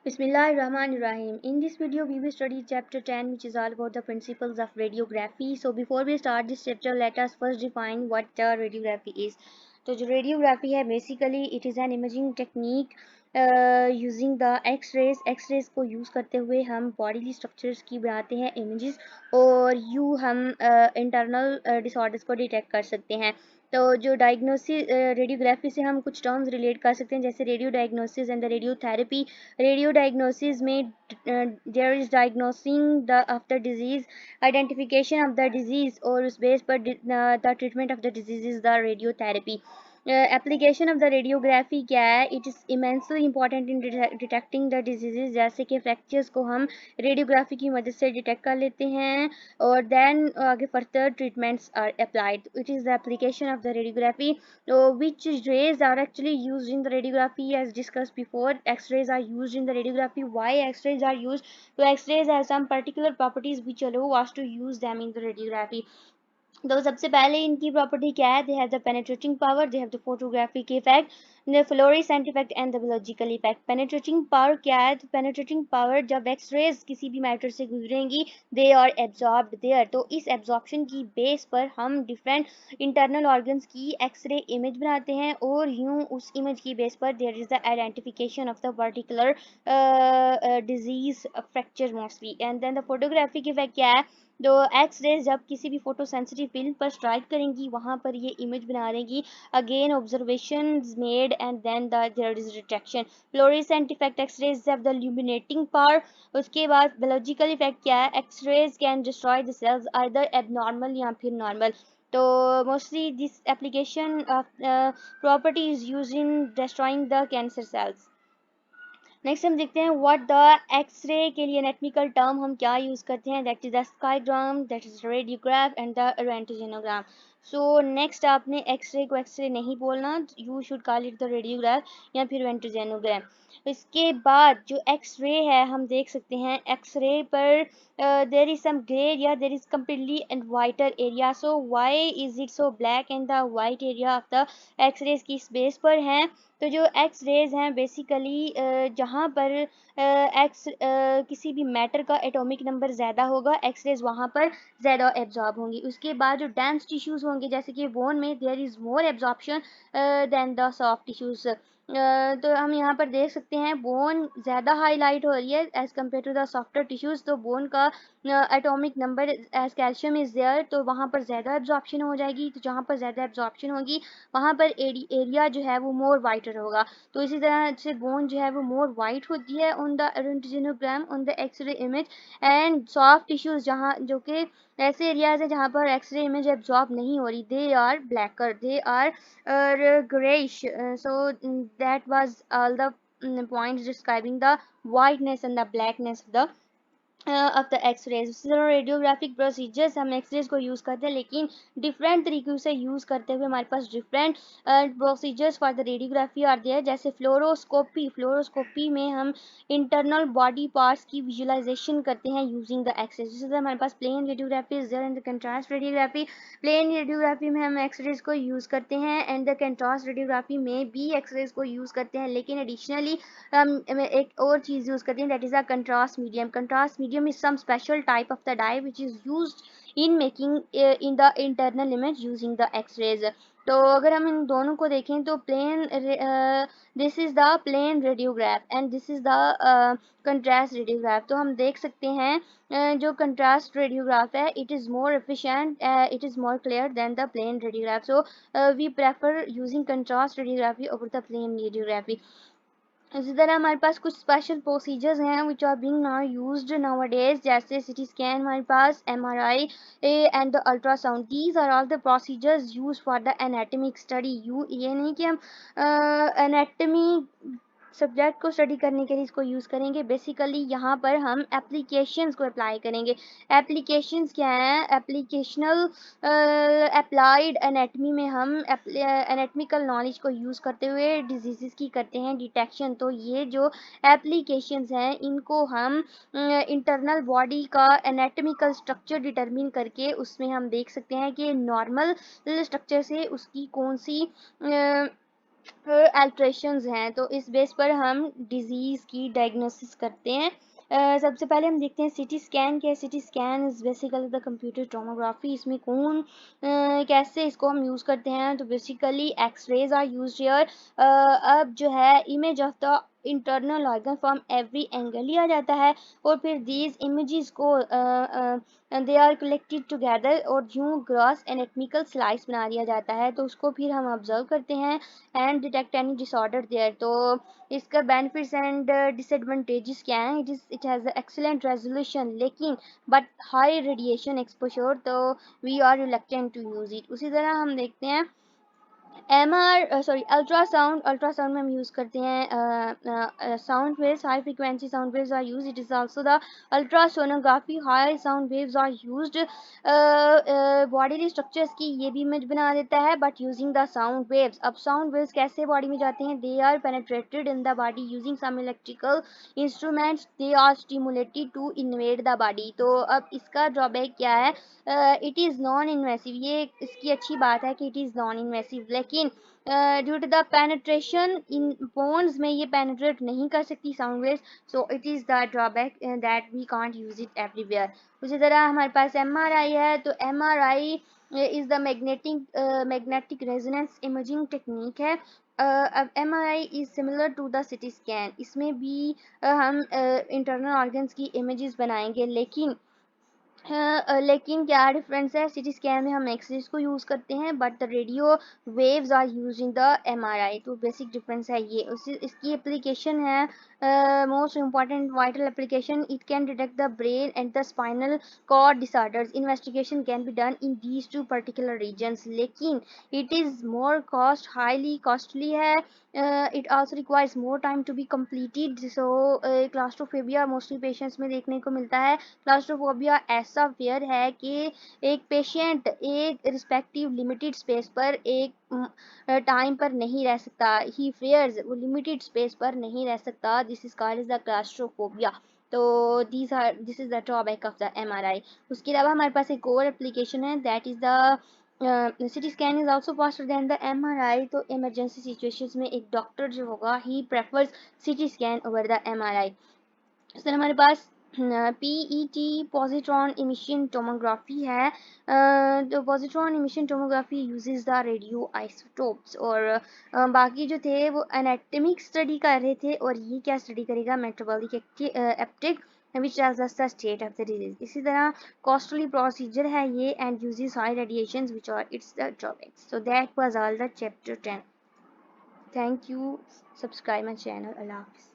Bismillahirrahmanirrahim. In this video, we will study chapter 10, which is all about the principles of radiography. So, before we start this chapter, let us first define what the radiography is. तो जो radiography है, basically it is an imaging technique using the X-rays को use करते हुए हम bodily structures की बनाते हैं images और हम internal disorders को detect कर सकते हैं. तो जो डायग्नोसिस रेडियोग्राफी से हम कुछ टर्म्स रिलेट कर सकते हैं, जैसे radio diagnosis and the radiotherapy. Radio diagnosis में there is diagnosing the of the disease, identification of the disease, और उस बेस पर the treatment of the disease is the radiotherapy. Application of the radiography क्या है? It is immensely important in detecting the diseases, जैसे कि fractures को हम radiography की मदद से डिटेक्ट कर लेते हैं और देन आगे further treatments are applied. It is the application of the radiography. Which rays are actually used in the radiography? As discussed before, X-rays are used in the radiography. Why X-rays are used? So X-rays have some particular properties which allow us to use them in the radiography. तो सबसे पहले इनकी property क्या है? They have the penetrating power, they have the photographic effect, the fluorescent effect and the biological effect. Penetrating power क्या है? तो penetrating power, जब एक्सरेज किसी भी मैटर से गुजरेंगी, दे आर एब्जॉर्ब्ड देयर, तो इस एब्जॉर्प्शन की बेस पर हम डिफरेंट इंटरनल ऑर्गन्स की एक्सरे इमेज बनाते हैं और यूं उस इमेज की बेस पर there is the identification of the particular disease fracture mostly. And then the photographic effect क्या है? जो एक्स रेज जब किसी भी फोटो सेंसिटिव फिल्म पर स्ट्राइक करेंगी, वहां पर ये इमेज बना देंगी. Again observation made and then there is detection. Fluorescent effect, X rays have the luminating power. उसके बाद बायोलॉजिकल इफेक्ट क्या है? X rays can destroy the cells either abnormal या फिर नॉर्मल. तो mostly this application of property is use in destroying the cancer cells. Next हम देखते हैं व्हाट द एक्सरे के लिए एनाटॉमिकल टर्म हम क्या यूज़ करते हैं. That is the skiagram, that is radiograph and the roentgenogram. So next आपने एक्सरे को एक्सरे नहीं बोलना, you should call it the radiograph या फिर रेंटजेनोग्राम. इसके बाद जो एक्सरे है हम देख सकते हैं एक्सरे पर there is some grey area, there is completely and whiter area. So why is it so black and the white area of the X ray किस बेस पर हैं? तो जो एक्स रेज हैं बेसिकली जहाँ पर एक्स किसी भी मैटर का एटॉमिक नंबर ज़्यादा होगा, एक्स रेज वहाँ पर ज़्यादा एब्जॉर्ब होंगी. उसके बाद जो डेंस टिश्यूज़ होंगे, जैसे कि बोन में there is more absorption than the soft tissues. तो हम यहाँ पर देख सकते हैं बोन ज़्यादा हाईलाइट हो रही है as compare to the softer tissues. तो बोन का atomic number as calcium is there, तो वहाँ पर ज़्यादा एब्जॉर्प्शन हो जाएगी. तो जहाँ पर ज़्यादा एब्जॉर्प्शन होगी वहाँ पर एरिया जो है वो मोर वाइटर होगा. तो इसी तरह से बोन जो है वो मोर वाइट होती है on the roentgenogram on the X ray image. And soft tissues जहाँ जो कि ऐसे एरियाज है जहाँ पर एक्सरे इमेज एब्जॉर्ब नहीं हो रही, they are blacker, they are greyish. So that was all the points describing the whiteness and the blackness of the of the X rays. Radiographic procedures हम एक्सरेज को यूज़ करते हैं, लेकिन डिफरेंट तरीक़ों से यूज़ करते हुए हमारे पास different procedures for the radiography are there. जैसे फ्लोरोस्कोपी, फ्लोरोस्कोपी में हम इंटरनल बॉडी पार्ट्स की विजुअलाइजेशन करते हैं यूजिंग द एक्सरेज. जिस तरह हमारे पास plain radiography is there and the contrast radiography. Plain radiography में हम एक्सरेज को यूज़ करते हैं एंड द कंट्रास्ट रेडियोग्राफी में भी एक्सरेज को यूज़ करते हैं, लेकिन एडिशनली हम एक और चीज़ यूज़ करते हैं, that is a contrast medium. Contrast medium is some special type of the dye which is used in making in the internal image using the x-rays. तो अगर हम इन दोनों को देखें तो plain this is the plain radiograph and this is the contrast radiograph. तो हम देख सकते हैं जो कंट्रास्ट रेडियोग्राफ है it is more efficient, it is more clear than the plain radiograph. So we prefer using contrast radiography over the plain radiography. इसी तरह हमारे पास कुछ स्पेशल प्रोसीजर्स हैं which are being now used nowadays, जैसे CT scan हमारे पास, MRI and the ultrasound. These are all the procedures use for the anatomic study. ये नहीं कि हम एनाटॉमी सब्जेक्ट को स्टडी करने के लिए इसको यूज़ करेंगे. बेसिकली यहाँ पर हम एप्लीकेशंस को अप्लाई करेंगे. एप्लीकेशंस क्या हैं? एप्लीकेशनल अप्लाइड एनाटमी में हम एनाटमिकल नॉलेज को यूज़ करते हुए डिजीज़ की करते हैं डिटेक्शन. तो ये जो एप्लीकेशंस हैं इनको हम इंटरनल बॉडी का एनाटमिकल स्ट्रक्चर डिटरमिन करके उसमें हम देख सकते हैं कि नॉर्मल स्ट्रक्चर से उसकी कौन सी अल्ट्रेशंस हैं, तो इस बेस पर हम डिजीज़ की डायग्नोसिस करते हैं। सबसे पहले हम देखते हैं सिटी स्कैन क्या है। CT scan is basically the computer tomography. इसमें कैसे इसको हम यूज़ करते हैं, तो basically X rays are used here. अब जो है image of the internal organ from every angle लिया जाता है, और फिर दीज इमेजेस को दे आर कलेक्टेड टुगेदर, और यूं ग्रॉस एनाटॉमिकल स्लाइस बना दिया जाता है, तो उसको फिर हम ऑब्जर्व करते हैं and detect any disorder there. तो इसका बेनिफिट्स एंड डिसएडवांटेजेस क्या हैं? इट हैज़ एक्सीलेंट रेजोल्यूशन, लेकिन but high radiation exposure, so we are reluctant to use it. उसी तरह हम देखते हैं अल्ट्रासाउंड। अल्ट्रासाउंड में हम यूज़ करते हैं sound waves, high frequency sound waves are used. It is also the ultrasonography, high sound waves are used. Body structures की ये भी इमेज बना देता है, but using the sound waves. अब साउंड वेव्स कैसे बॉडी में जाते हैं? They are penetrated in the body using some electrical instruments, they are stimulated to invade the body. तो अब इसका ड्रॉबैक क्या है? It is non invasive. ये इसकी अच्छी बात है कि इट इज़ नॉन इन्वेसिव, लेकिन due to the penetration in bones में ये पेनेट्रेट नहीं कर सकती sound waves, so it is the drawback that we can't use it everywhere. उसी तरह हमारे पास एमआरआई है, तो MRI is the magnetic resonance imaging technique है। अब MRI is similar to the CT scan. इसमें भी हम इंटरनल ऑर्गन्स की इमेजेस बनाएंगे, लेकिन क्या डिफरेंस है? सिटी स्कैन में हम एक्सरेज को यूज़ करते हैं, but the radio waves are use in the MRI. तो बेसिक डिफरेंस है ये। उसी इसकी एप्लीकेशन है most important vital application, it can detect the brain and the spinal cord disorders. Investigation can be done in these two particular regions, लेकिन it is more cost highly costly है। It also requires more time to be completed। So claustrophobia mostly patients में देखने को मिलता है। Claustrophobia ऐसा fair है कि एक पेशेंट एक रिस्पेक्टिव लिमिटेड स्पेस पर एक टाइम पर नहीं रह सकता। ही फेयर्स, वो लिमिटेड स्पेस पर नहीं रह सकता। This is called the claustrophobia. तो this is the drawback of the MRI. उसके अलावा हमारे पास एक और एप्लीकेशन है, that is the CT scan is also faster than the MRI। तो इमरजेंसी सिचुएशंस में एक डॉक्टर जो होगा he prefers CT scan over the MRI। फिर हमारे पास PET पॉजिट्रॉन इमिशन टोमोग्राफी है। तो positron emission tomography uses the radio isotopes, और बाकी जो थे वो एनाटॉमिक स्टडी कर रहे थे, और ये क्या स्टडी करेगा? Metabolic haptic which tells us the state of the disease। इसी तरह कॉस्टली प्रोसीजर है ये, and uses high radiations which are its the drawbacks। So that was all the chapter 10। Thank you, subscribe my channel। Allah Hafiz।